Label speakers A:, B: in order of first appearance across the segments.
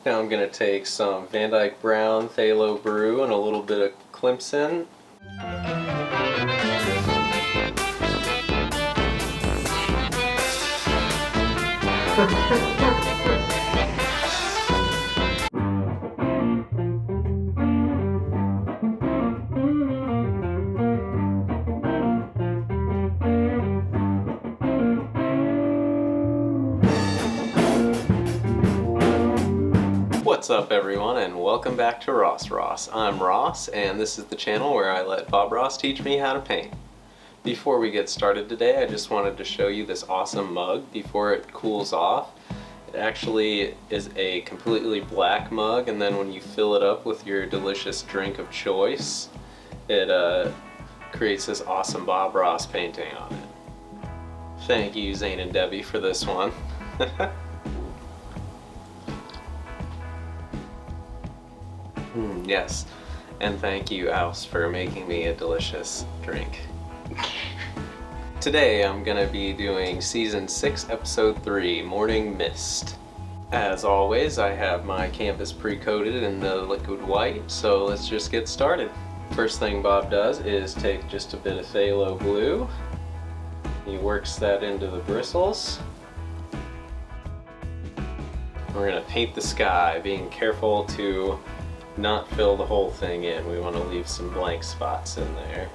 A: Now I'm going to take some Van Dyke Brown Phthalo Brew and a little bit of Clemson. What's up everyone, and welcome back to rossross. I'm Ross, and this is the channel where I let Bob Ross teach me how to paint. Before we get started today, I just wanted to show you this awesome mug before it cools off. It actually is a completely black mug, and then when you fill it up with your delicious drink of choice, it creates this awesome Bob Ross painting on it. Thank you, Zane and Debbie, for this one. Yes, and thank you, House, for making me a delicious drink. Today I'm going to be doing Season 6, Episode 3, Morning Mist. As always, I have my canvas pre-coated in the liquid white, so let's just get started. First thing Bob does is take just a bit of phthalo blue. He works that into the bristles. We're going to paint the sky, being careful to not fill the whole thing in. We want to leave some blank spots in there.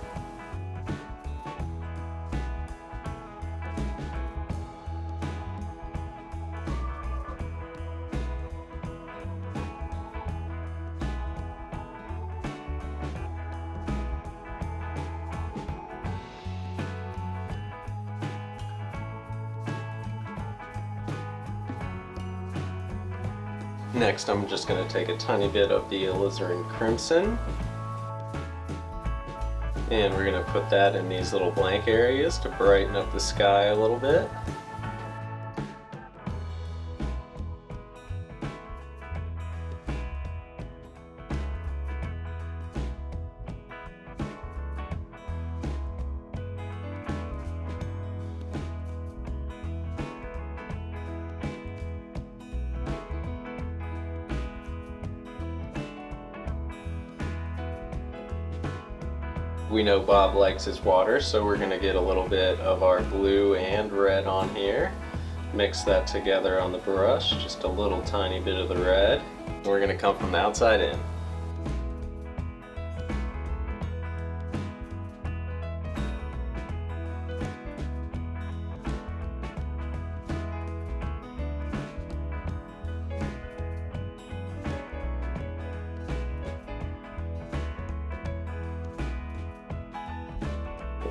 A: Next, I'm just going to take a tiny bit of the alizarin crimson, and we're going to put that in these little blank areas to brighten up the sky a little bit. We know Bob likes his water, so we're going to get a little bit of our blue and red on here. Mix that together on the brush, just a little tiny bit of the red. We're going to come from the outside in.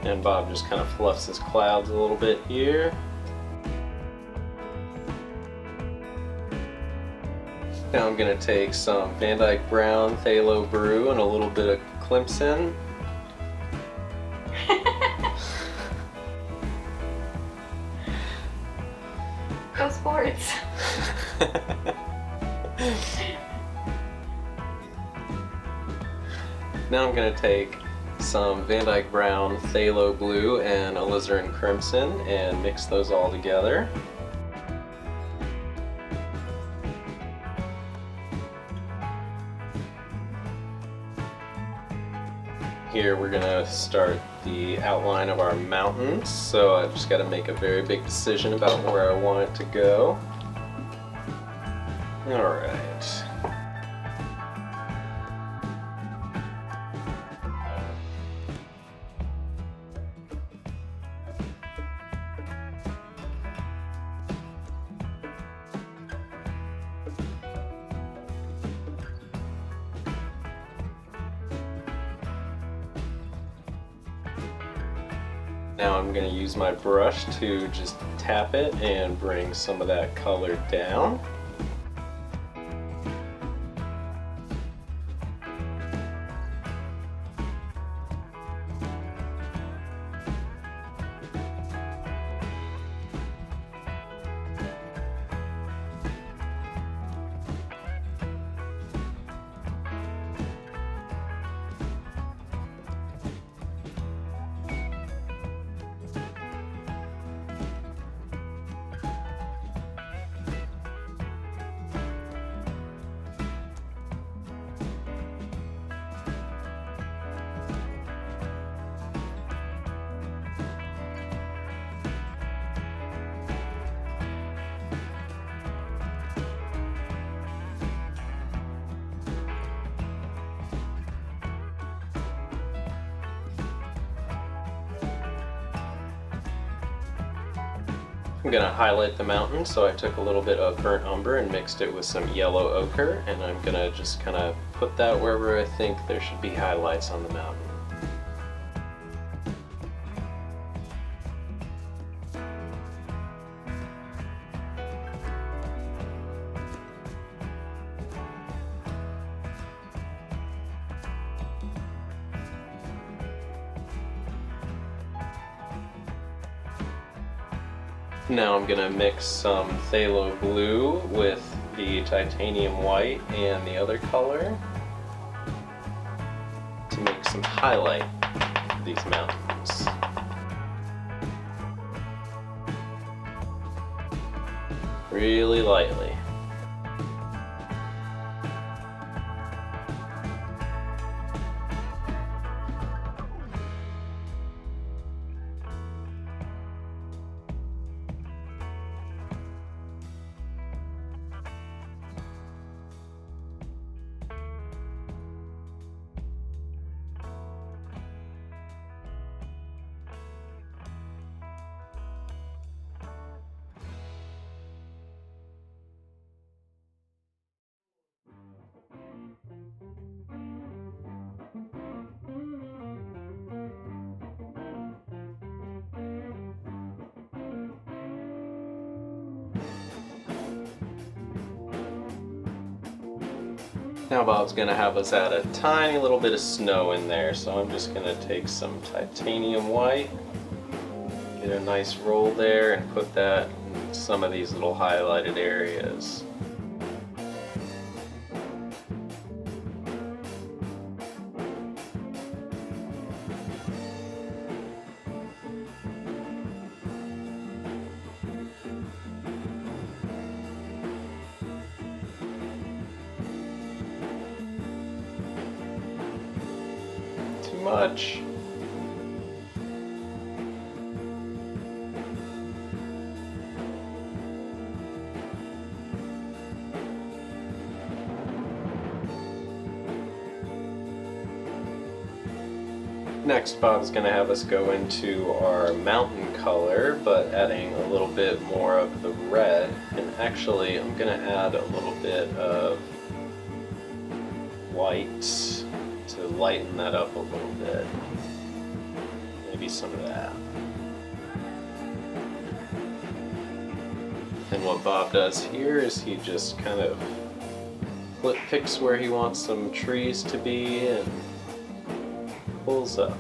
A: And Bob just kind of fluffs his clouds a little bit here. Now I'm going to take some Van Dyke Brown Phthalo Brew and a little bit of Clemson.
B: Go sports!
A: Now I'm going to take some Van Dyke Brown Phthalo Blue and alizarin crimson and mix those all together. Here we're going to start the outline of our mountains, so I've just got to make a very big decision about where I want it to go. Alright. Now I'm going to use my brush to just tap it and bring some of that color down. I'm going to highlight the mountain, so I took a little bit of burnt umber and mixed it with some yellow ochre, and I'm going to just kind of put that wherever I think there should be highlights on the mountain. Now I'm going to mix some phthalo blue with the titanium white and the other color to make some highlight for these mountains. Really lightly. Now Bob's going to have us add a tiny little bit of snow in there, so I'm just going to take some titanium white, get a nice roll there, and put that in some of these little highlighted areas. Much. Next, Bob's going to have us go into our mountain color, but adding a little bit more of the red. And actually, I'm going to add a little bit of white to lighten that up a little bit. Maybe some of that. And what Bob does here is he just kind of picks where he wants some trees to be and pulls up.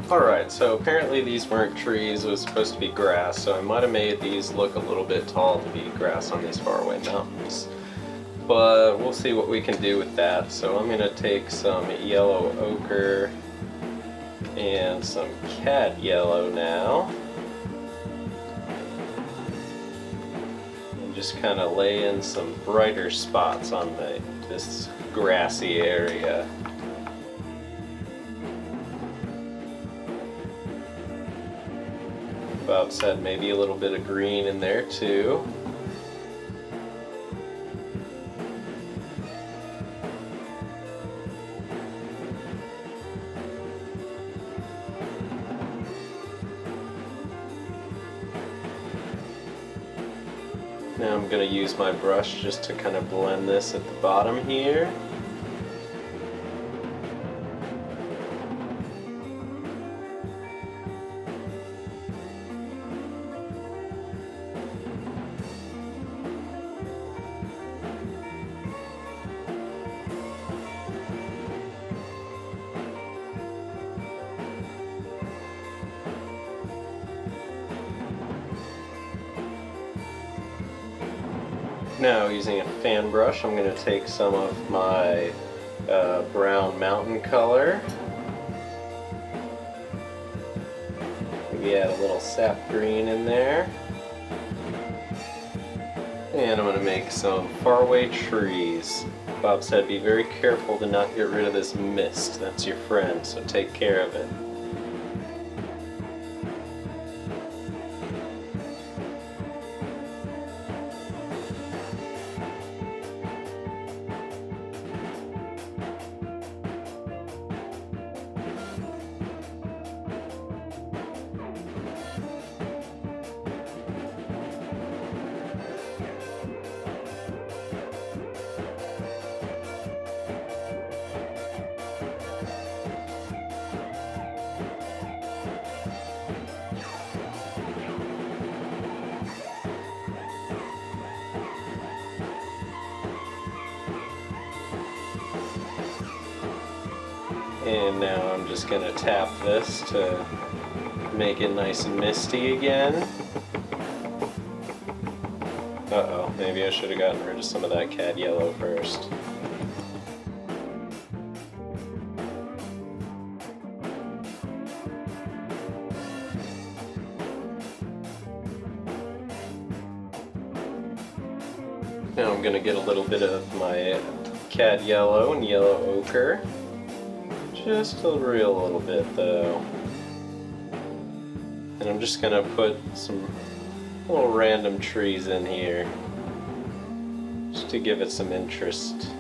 A: Alright, so apparently these weren't trees, it was supposed to be grass, so I might have made these look a little bit tall to be grass on these faraway mountains. But we'll see what we can do with that. So I'm going to take some yellow ochre and some cat yellow now. And just kind of lay in some brighter spots on this grassy area. Bob said maybe a little bit of green in there too. Now I'm going to use my brush just to kind of blend this at the bottom here. Now, using a fan brush, I'm going to take some of my brown mountain color maybe add a little sap green in there. And I'm going to make some faraway trees. Bob said be very careful to not get rid of this mist. That's your friend, so take care of it. And now I'm just going to tap this to make it nice and misty again. Uh-oh, maybe I should have gotten rid of some of that cad yellow first. Now I'm going to get a little bit of my cad yellow and yellow ochre. Just a real little bit though. And I'm just gonna put some little random trees in here just to give it some interest.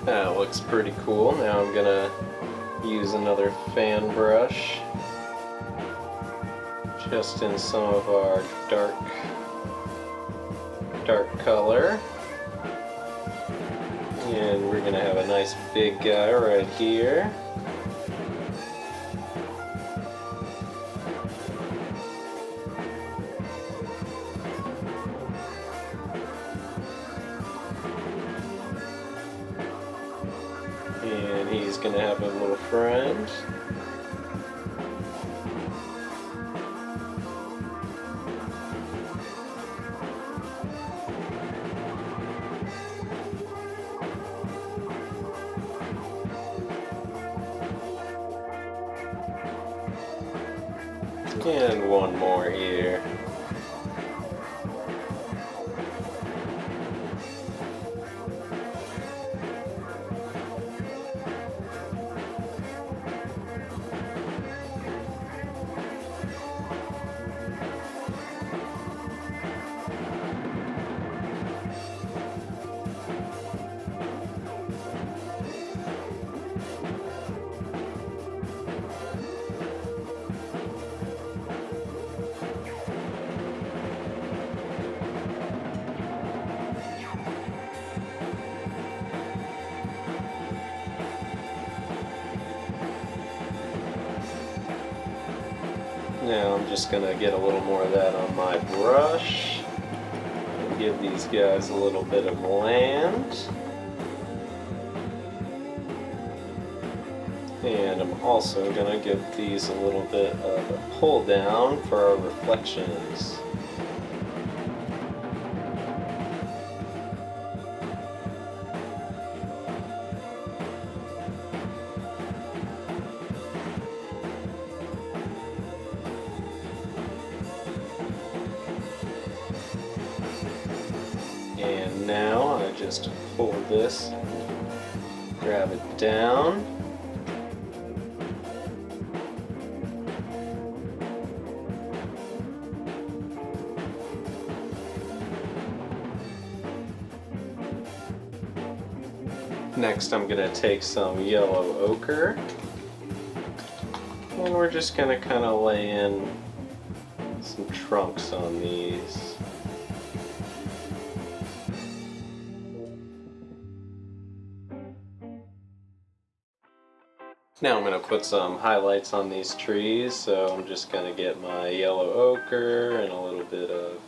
A: That looks pretty cool. Now I'm gonna use another fan brush just in some of our dark color. And we're gonna have a nice big guy right here. And he's gonna have a little friend. And one more here. Now I'm just going to get a little more of that on my brush and give these guys a little bit of land. And I'm also going to give these a little bit of a pull down for our reflections. And now I just pull this, grab it down. Next I'm going to take some yellow ochre and we're just going to kind of lay in some trunks on these. Now I'm going to put some highlights on these trees, so I'm just going to get my yellow ochre and a little bit of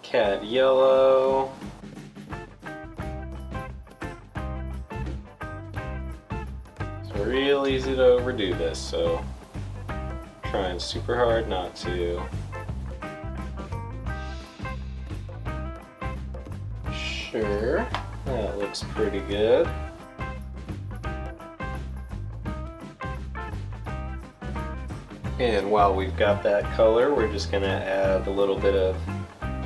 A: cad yellow. It's real easy to overdo this, so trying super hard not to. Sure, that looks pretty good. And while we've got that color, we're just going to add a little bit of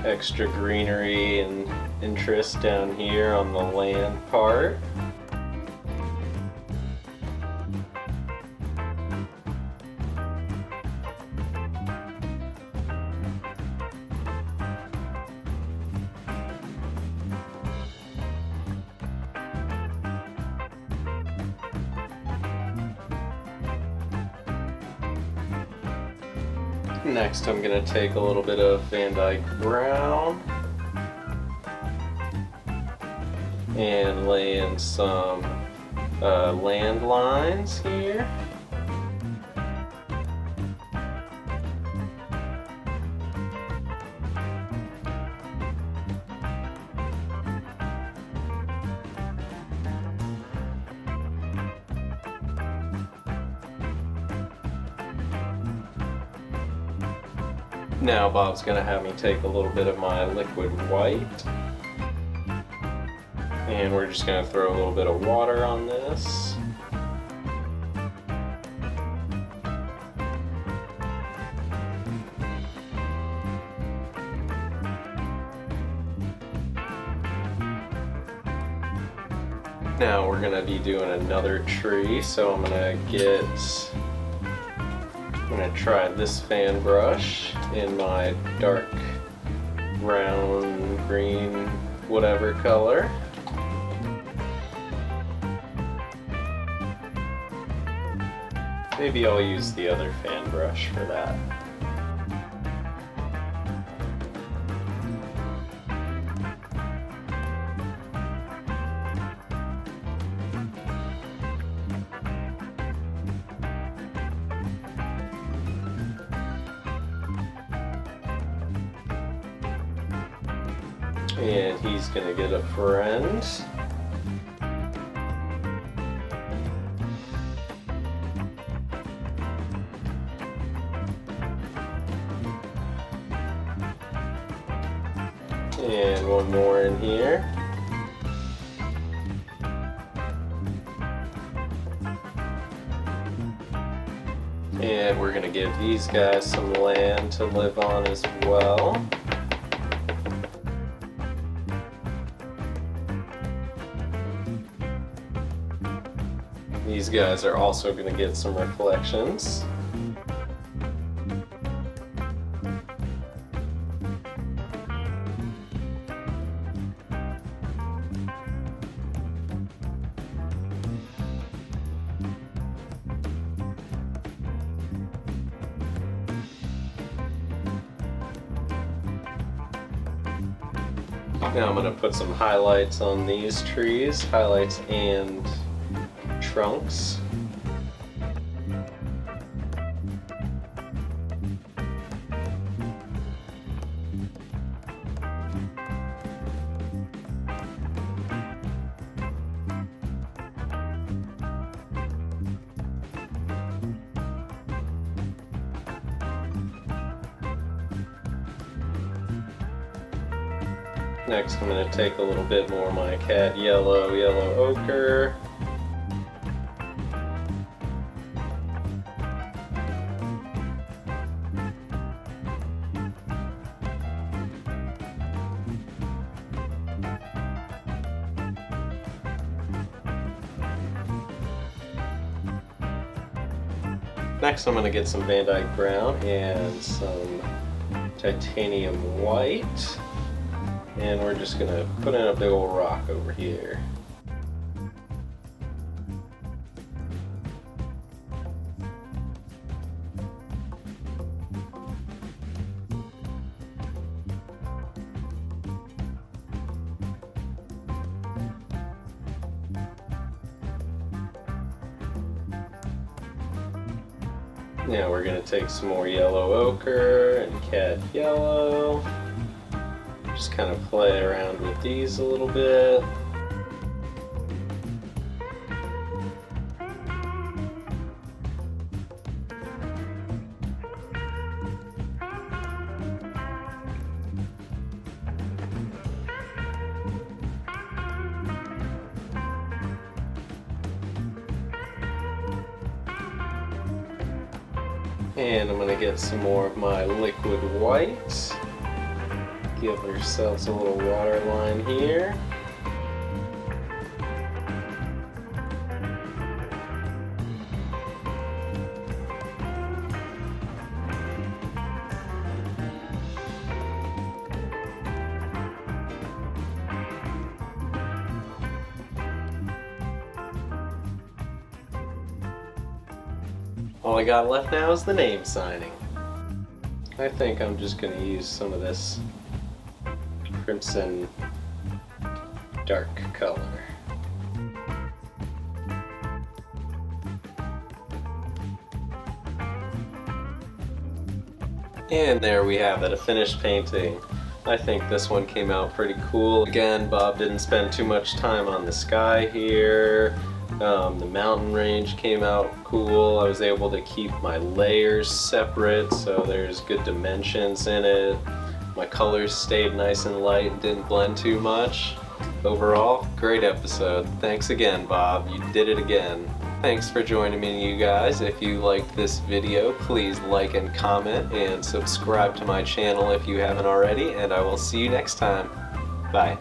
A: extra greenery and interest down here on the land part. Next I'm going to take a little bit of Van Dyke Brown and lay in some land lines here. Now Bob's going to have me take a little bit of my liquid white, and we're just going to throw a little bit of water on this. Now we're going to be doing another tree, so I'm going to try this fan brush in my dark brown, green, whatever color. Maybe I'll use the other fan brush for that. And he's gonna get a friend. And one more in here. And we're gonna give these guys some land to live on as well. These guys are also going to get some reflections. Now I'm going to put some highlights on these trees, highlights and trunks. Next I'm going to take a little bit more of my cad yellow ochre. Next I'm going to get some Van Dyke Brown and some titanium white. And we're just going to put in a big old rock over here. Now we're going to take some more yellow ochre and cad yellow. Just kind of play around with these a little bit. And I'm going to get some more of my liquid white. Give ourselves a little water line here. All I got left now is the name signing. I think I'm just going to use some of this crimson dark color. And there we have it, a finished painting. I think this one came out pretty cool. Again, Bob didn't spend too much time on the sky here. The mountain range came out cool. I was able to keep my layers separate, so there's good dimensions in it. My colors stayed nice and light and didn't blend too much. Overall, great episode. Thanks again, Bob. You did it again. Thanks for joining me, you guys. If you liked this video, please like and comment and subscribe to my channel if you haven't already, and I will see you next time. Bye.